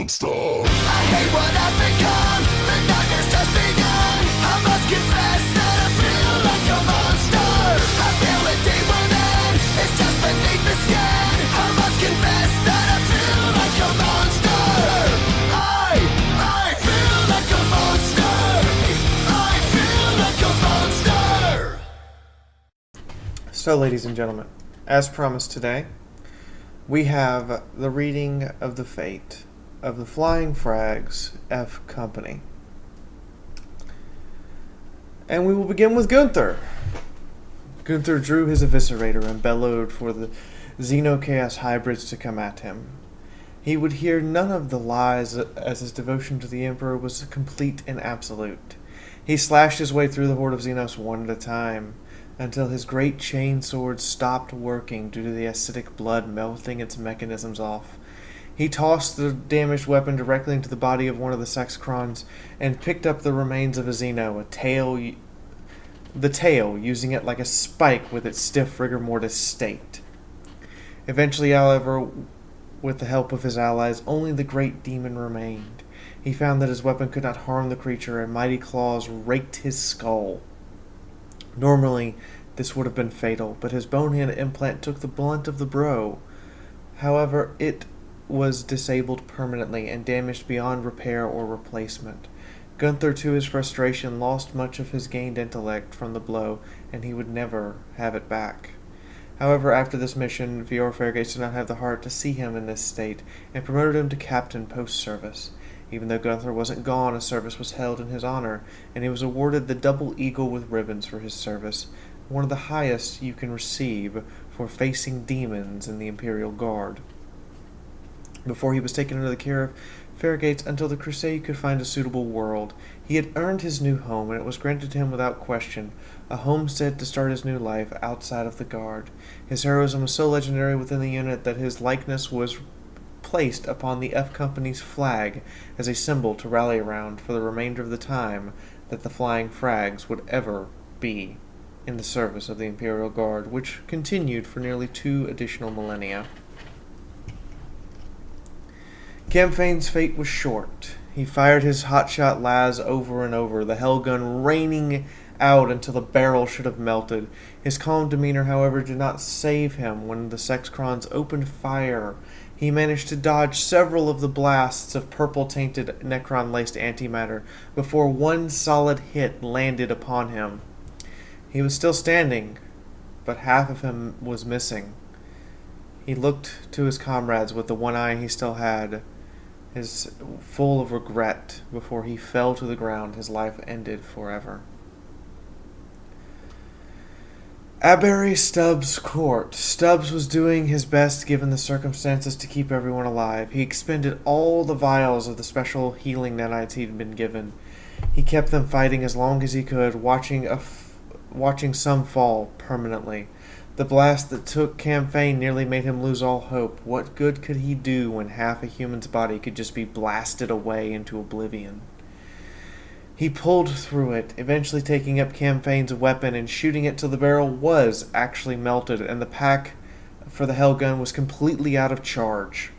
monster. I hate what I've become. The nightmare's just begun. I must confess that I feel like a monster. I feel it deep within. It's just beneath the skin. I must confess that I feel like a monster. I feel like a monster. I feel like a monster. So, ladies and gentlemen, as promised today, we have the reading of the fate of the Flying Frags F Company. And we will begin with Gunther. Gunther drew his eviscerator and bellowed for the Xenochaos hybrids to come at him. He would hear none of the lies, as his devotion to the Emperor was complete and absolute. He slashed his way through the horde of Xenos one at a time, until his great chain sword stopped working due to the acidic blood melting its mechanisms off. He tossed the damaged weapon directly into the body of one of the Sexcrons and picked up the remains of a Xeno, the tail using it like a spike with its stiff rigor mortis state. Eventually, however, with the help of his allies, only the great demon remained. He found that his weapon could not harm the creature, and mighty claws raked his skull. Normally, this would have been fatal, but his bone-hand implant took the blunt of the blow. However, it was disabled permanently and damaged beyond repair or replacement. Gunther, to his frustration, lost much of his gained intellect from the blow, and he would never have it back. However, after this mission, Fiaura did not have the heart to see him in this state, and promoted him to captain post-service. Even though Gunther wasn't gone, a service was held in his honor, and he was awarded the Double Eagle with ribbons for his service, one of the highest you can receive for facing demons in the Imperial Guard. Before he was taken under the care of Farragates until the Crusade could find a suitable world, he had earned his new home, and it was granted to him without question, a homestead to start his new life outside of the Guard. His heroism was so legendary within the unit that his likeness was placed upon the F Company's flag as a symbol to rally around for the remainder of the time that the Flying Frags would ever be in the service of the Imperial Guard, which continued for nearly 2 additional millennia. Camfain's fate was short. He fired his hotshot las over and over, the hellgun raining out until the barrel should have melted. His calm demeanor, however, did not save him when the Sexcrons opened fire. He managed to dodge several of the blasts of purple-tainted Necron-laced antimatter before one solid hit landed upon him. He was still standing, but half of him was missing. He looked to his comrades with the one eye he still had, his full of regret, before he fell to the ground, his life ended forever. Aberry Stubbs' court. Stubbs was doing his best given the circumstances to keep everyone alive. He expended all the vials of the special healing nanites he'd been given. He kept them fighting as long as he could, watching some fall permanently. The blast that took Camfain nearly made him lose all hope. What good could he do when half a human's body could just be blasted away into oblivion? He pulled through it, eventually taking up Camfain's weapon and shooting it till the barrel was actually melted and the pack for the hellgun was completely out of charge.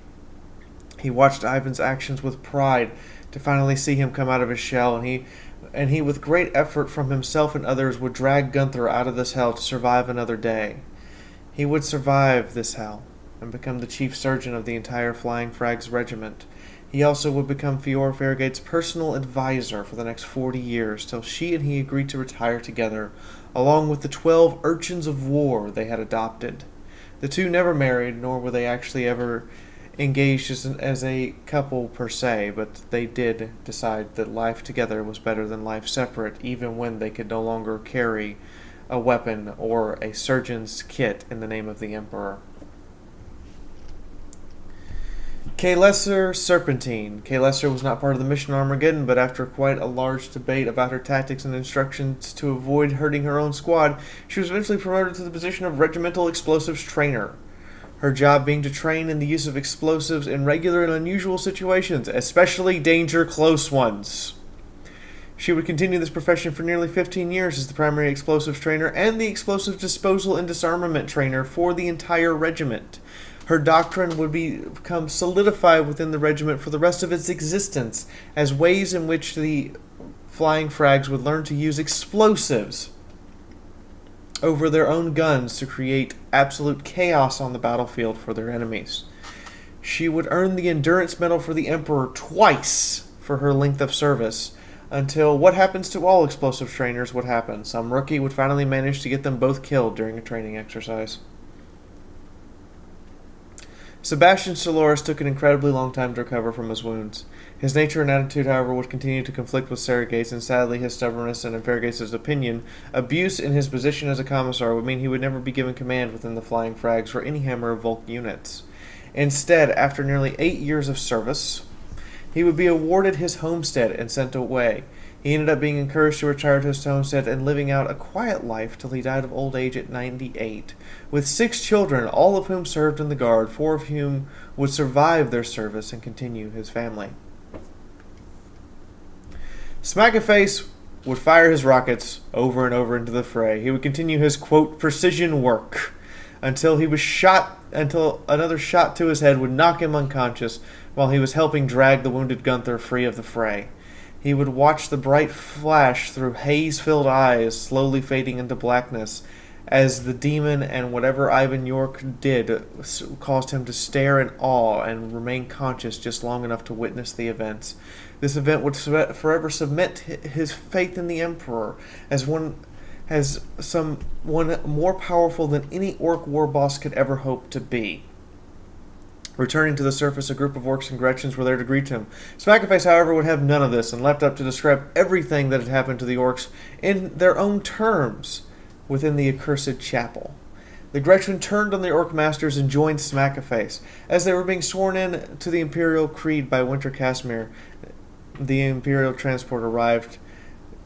He watched Ivan's actions with pride to finally see him come out of his shell, and he with great effort from himself and others would drag Gunther out of this hell to survive another day. He would survive this hell and become the chief surgeon of the entire Flying Frags regiment. He also would become Fiaura Farragate's personal advisor for the next 40 years, till she and he agreed to retire together, along with the 12 urchins of war they had adopted. The two never married, nor were they actually ever engaged as a couple per se, but they did decide that life together was better than life separate, even when they could no longer carry a weapon or a surgeon's kit in the name of the Emperor. K-Lesser Serpentine. K-Lesser was not part of the mission Armageddon, but after quite a large debate about her tactics and instructions to avoid hurting her own squad, she was eventually promoted to the position of Regimental Explosives Trainer. Her job being to train in the use of explosives in regular and unusual situations, especially danger close ones. She would continue this profession for nearly 15 years as the primary explosives trainer and the explosives disposal and disarmament trainer for the entire regiment. Her doctrine would become solidified within the regiment for the rest of its existence as ways in which the flying frags would learn to use explosives over their own guns to create absolute chaos on the battlefield for their enemies. She would earn the Endurance Medal for the Emperor twice for her length of service, until what happens to all explosive trainers would happen. Some rookie would finally manage to get them both killed during a training exercise. Sebastian Soloris took an incredibly long time to recover from his wounds. His nature and attitude, however, would continue to conflict with Sergate's, and sadly his stubbornness and, in Farragate's opinion, abuse in his position as a commissar would mean he would never be given command within the Flying Frags or any Hammer of Volk units. Instead, after nearly 8 years of service, he would be awarded his homestead and sent away. He ended up being encouraged to retire to his homestead and living out a quiet life till he died of old age at 98, with 6 children, all of whom served in the Guard, 4 of whom would survive their service and continue his family. Smackaface would fire his rockets over and over into the fray. He would continue his, quote, precision work until another shot to his head would knock him unconscious while he was helping drag the wounded Gunther free of the fray. He would watch the bright flash through haze-filled eyes slowly fading into blackness as the demon and whatever Ivan York did caused him to stare in awe and remain conscious just long enough to witness the events. This event would forever cement his faith in the Emperor as one more powerful than any orc war boss could ever hope to be. Returning to the surface, a group of orcs and Gretchens were there to greet him. Smackaface, however, would have none of this and leapt up to describe everything that had happened to the orcs in their own terms within the accursed chapel. The Gretchen turned on the orc masters and joined Smackaface. As they were being sworn in to the Imperial Creed by Winter Casimir, the Imperial transport arrived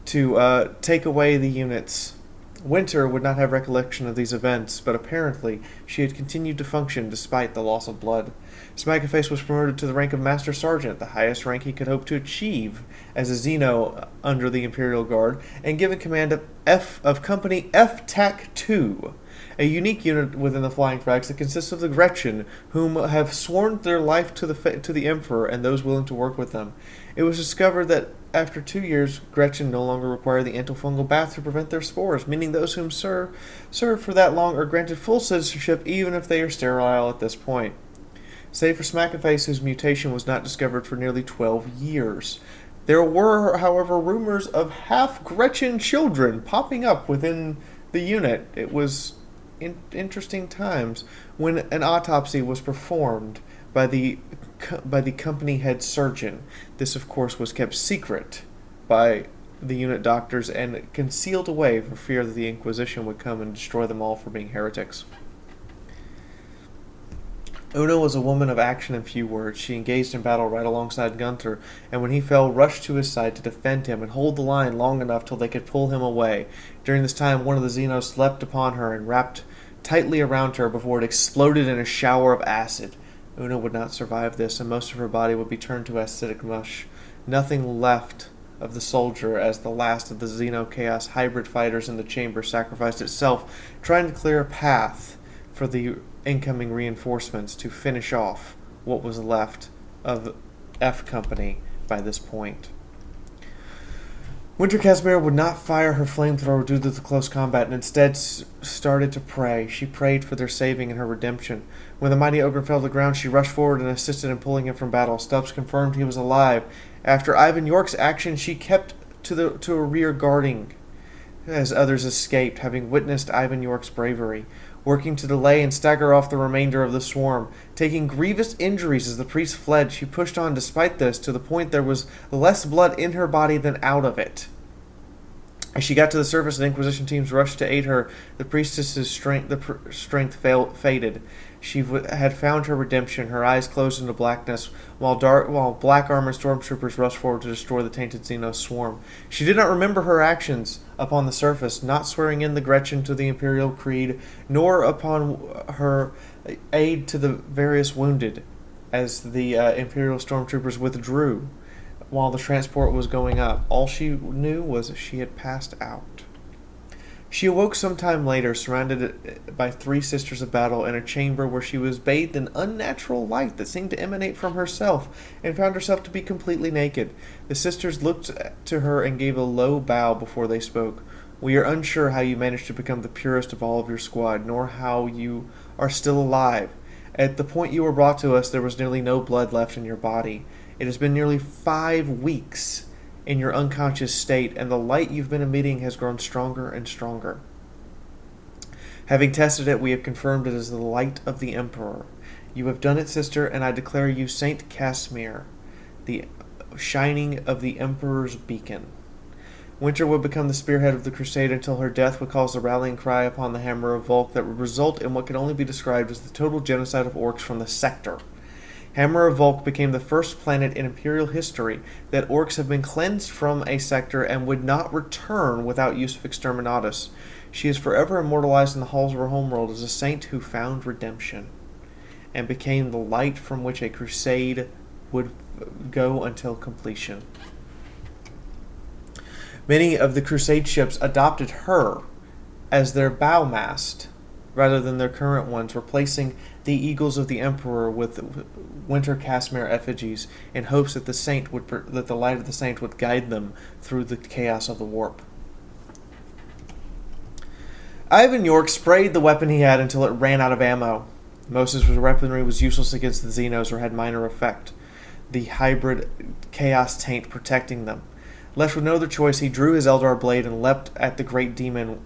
to take away the units. Winter would not have recollection of these events, but apparently she had continued to function despite the loss of blood. Smackaface was promoted to the rank of Master Sergeant, the highest rank he could hope to achieve as a Xeno under the Imperial Guard, and given command of Company F-TAC-2, a unique unit within the Flying Frags that consists of the Gretchen, whom have sworn their life to the Emperor and those willing to work with them. It was discovered that after 2 years, Gretchen no longer require the antifungal bath to prevent their spores, meaning those whom serve for that long are granted full citizenship even if they are sterile at this point. Save for Smackaface, whose mutation was not discovered for nearly 12 years. There were, however, rumors of half-Gretchen children popping up within the unit. It was interesting times when an autopsy was performed by the company head surgeon. This, of course, was kept secret by the unit doctors and concealed away for fear that the Inquisition would come and destroy them all for being heretics. Una was a woman of action and few words. She engaged in battle right alongside Gunther, and when he fell, rushed to his side to defend him and hold the line long enough till they could pull him away. During this time, one of the Xenos leapt upon her and wrapped tightly around her before it exploded in a shower of acid. Una would not survive this, and most of her body would be turned to acidic mush. Nothing left of the soldier as the last of the Xeno-Chaos hybrid fighters in the chamber sacrificed itself, trying to clear a path for the incoming reinforcements to finish off what was left of F Company by this point. Winter Casimir would not fire her flamethrower due to the close combat and instead started to pray. She prayed for their saving and her redemption. When the mighty ogre fell to the ground, she rushed forward and assisted in pulling him from battle. Stubbs confirmed he was alive. After Ivan York's action, she kept to a rear guarding as others escaped, having witnessed Ivan York's bravery, working to delay and stagger off the remainder of the swarm. Taking grievous injuries as the priest fled, she pushed on despite this, to the point there was less blood in her body than out of it. As she got to the surface and Inquisition teams rushed to aid her, the priestess's strength faded. She had found her redemption, her eyes closed into blackness, while black-armored stormtroopers rushed forward to destroy the tainted Xenos swarm. She did not remember her actions upon the surface, not swearing in the Gretchen to the Imperial Creed, nor upon her aid to the various wounded, as the Imperial stormtroopers withdrew while the transport was going up. All she knew was she had passed out. She awoke some time later, surrounded by 3 sisters of battle in a chamber where she was bathed in unnatural light that seemed to emanate from herself, and found herself to be completely naked. The sisters looked to her and gave a low bow before they spoke. "We are unsure how you managed to become the purest of all of your squad, nor how you are still alive. At the point you were brought to us, there was nearly no blood left in your body. It has been nearly 5 weeks in your unconscious state, and the light you've been emitting has grown stronger and stronger. Having tested it, we have confirmed it is the light of the Emperor. You have done it, sister, and I declare you Saint Casimir, the shining of the Emperor's beacon." Winter would become the spearhead of the crusade until her death would cause the rallying cry upon the Hammer of Volk that would result in what can only be described as the total genocide of orcs from the sector. Hammer of Volk became the first planet in Imperial history that orcs have been cleansed from a sector and would not return without use of Exterminatus. She is forever immortalized in the halls of her homeworld as a saint who found redemption, and became the light from which a crusade would go until completion. Many of the crusade ships adopted her as their bow mast, rather than their current ones, replacing the eagles of the Emperor with Winter Casimir effigies, in hopes that the light of the saint would guide them through the chaos of the warp. Ivan York sprayed the weapon he had until it ran out of ammo. Most of his weaponry was useless against the Xenos or had minor effect, the hybrid chaos taint protecting them. Left with no other choice, he drew his Eldar blade and leapt at the great demon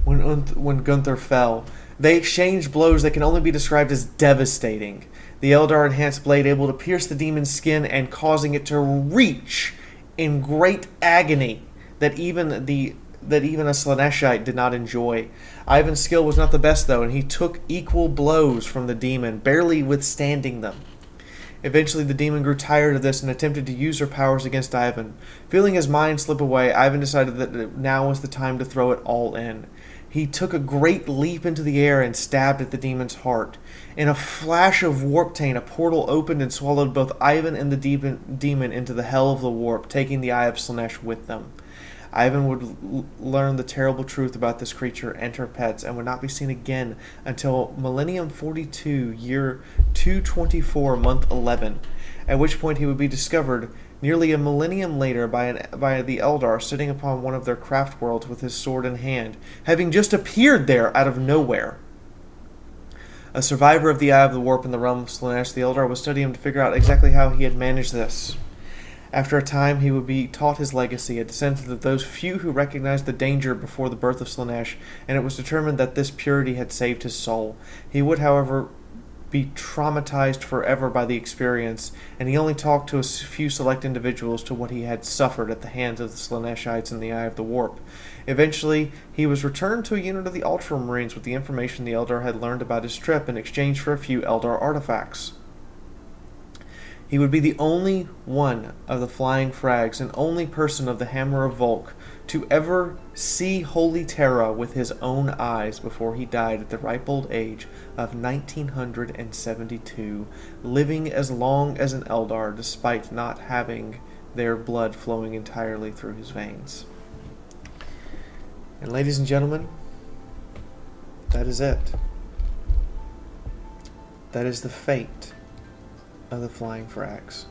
when Gunther fell. They exchanged blows that can only be described as devastating. The Eldar enhanced blade able to pierce the demon's skin and causing it to reach in great agony that even a Slaaneshi did not enjoy. Ivan's skill was not the best, though, and he took equal blows from the demon, barely withstanding them. Eventually, the demon grew tired of this and attempted to use her powers against Ivan. Feeling his mind slip away, Ivan decided that now was the time to throw it all in. He took a great leap into the air and stabbed at the demon's heart. In a flash of warp taint, a portal opened and swallowed both Ivan and the demon into the hell of the warp, taking the Eye of Slaanesh with them. Ivan would learn the terrible truth about this creature and her pets, and would not be seen again until Millennium 42, year 224, month 11, at which point he would be discovered nearly a millennium later by the Eldar sitting upon one of their craft worlds with his sword in hand, having just appeared there out of nowhere. A survivor of the Eye of the Warp in the realm of Slaanesh, the Eldar would study him to figure out exactly how he had managed this. After a time, he would be taught his legacy, a descendant of those few who recognized the danger before the birth of Slaanesh, and it was determined that this purity had saved his soul. He would, however, be traumatized forever by the experience, and he only talked to a few select individuals to what he had suffered at the hands of the Slaaneshites in the Eye of the Warp. Eventually, he was returned to a unit of the Ultramarines with the information the Eldar had learned about his trip in exchange for a few Eldar artifacts. He would be the only one of the Flying Frags and only person of the Hammer of Volk to ever see Holy Terra with his own eyes before he died at the ripe old age of 1972, living as long as an Eldar despite not having their blood flowing entirely through his veins. And ladies and gentlemen, that is it. That is the fate of the Flying Frags.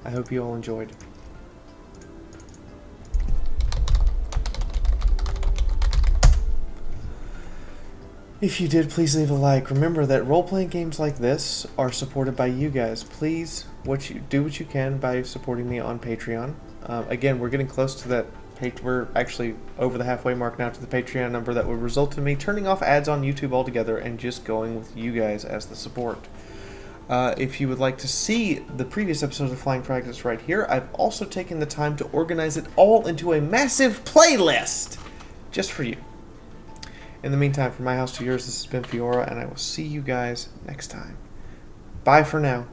I hope you all enjoyed. If you did, please leave a like. Remember that role-playing games like this are supported by you guys. Please do what you can by supporting me on Patreon. Again, we're getting close to that. We're actually over the halfway mark now to the Patreon number that would result in me turning off ads on YouTube altogether and just going with you guys as the support. If you would like to see the previous episodes of Flying Frags right here, I've also taken the time to organize it all into a massive playlist just for you. In the meantime, from my house to yours, this has been Fiaura, and I will see you guys next time. Bye for now.